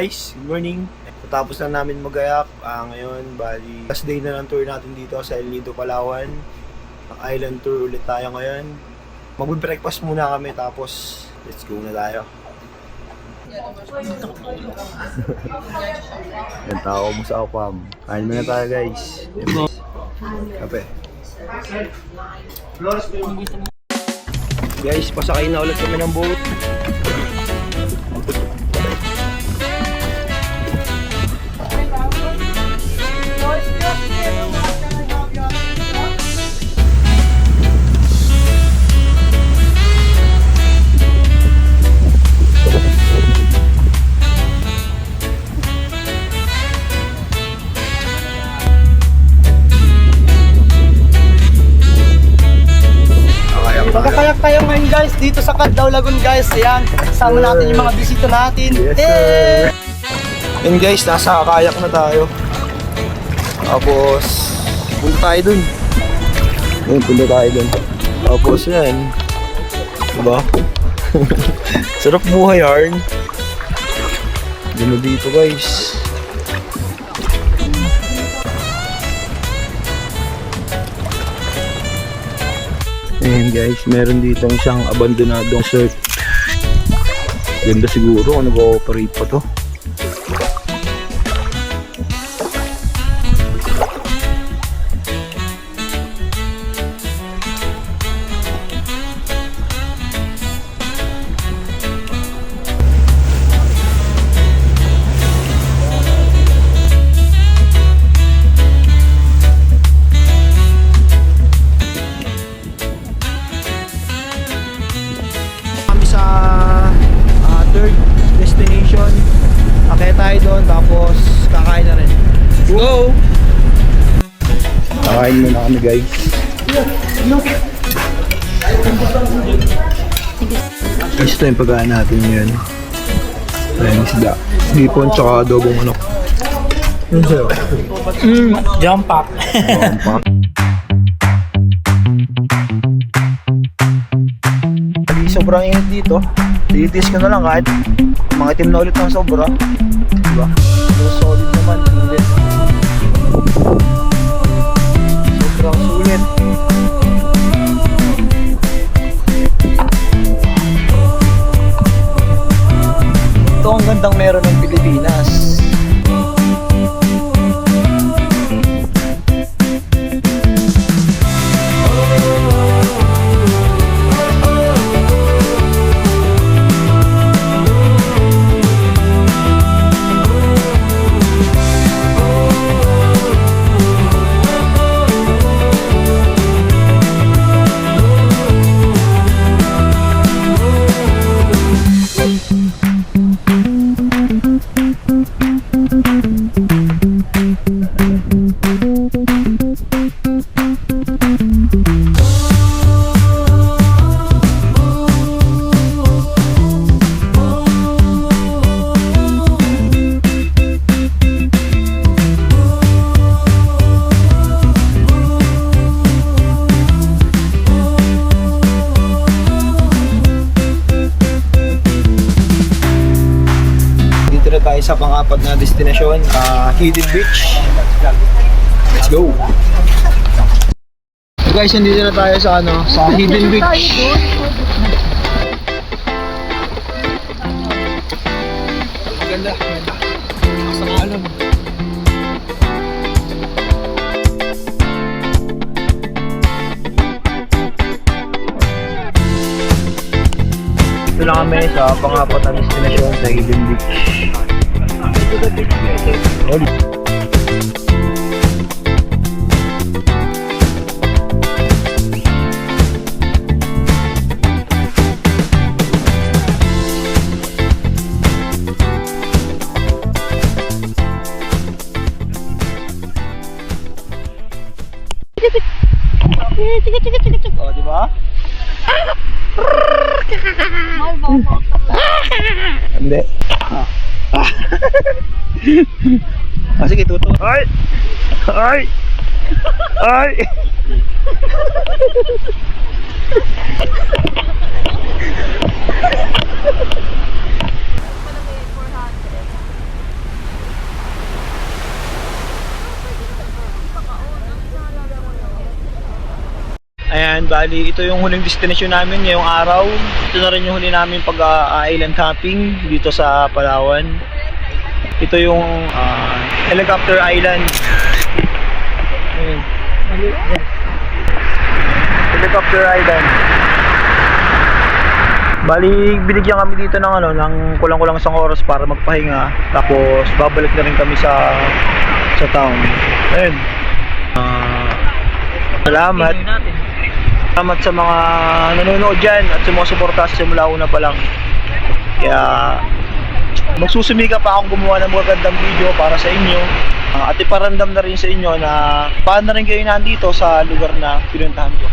guys, good morning. Tapos na namin magayak. Ngayon, bali, last day na ng tour natin dito sa El Nido, Palawan. Island tour ulit tayo ngayon. Mag-breakfast muna kami, tapos let's go na tayo. Yan, tao mo sa Opam. Kain muna tayo guys. Kape. Guys, pasakay na ulit kami ng boat. Magkakayak tayo ngayon guys dito sa Cadao Lagoon guys. Ayan, kasama natin yung mga bisita natin. Yes sir! Yun guys, nasa kayak na tayo. Tapos punta tayo dun. Punta tayo dun. Tapos yan, diba? Sarap buhay yarn. Dito dito guys. Ayan guys, meron dito isang abandonadong surf. Ganda siguro kung nag-ooperate pa to. Third destination. Akaya tayo doon, tapos kakain na rin. Let's go! Kakain muna kami guys. Ito yung pagkain natin yun. Ayan, isda. Hipon tsaka adobong manok. Yun sa'yo? Jump pack. Jump pack. Sobrang init dito. Titis ka na lang kahit mga itim na ulit ng sobra. Diba? So solid naman. Init. Sobrang sulit. Ito ang gandang meron ng Pilipinas. Tayo sa pang-apat na destinasyon, Hidden Beach. Let's go. So guys, nandito na tayo sa sa Hidden Beach. Maganda. Sa alam. Ito lang kami sa pang-apat na destinasyon sa Hidden Beach. Oli. Oh, di ba? Hindi. Sige, tuto. Ay! Ay! Ay! Ayan, bali ito yung huling destination namin ngayong araw. Ito na rin yung huli namin pag-island hopping dito sa Palawan. Ito yung Helicopter Island. Ayan. Helicopter Island. Bali, binigyan kami dito ng ng kulang-kulang isang oras para magpahinga. Tapos babalik na rin kami sa town. Ayun. Salamat. Salamat sa mga nanonood dyan at sa mga suporta simula una pa lang. Kaya magsusumika pa akong gumawa ng magagandang video para sa inyo. At iparamdam na rin sa inyo na paano na rin kayo nandito sa lugar na pinuntahan ko.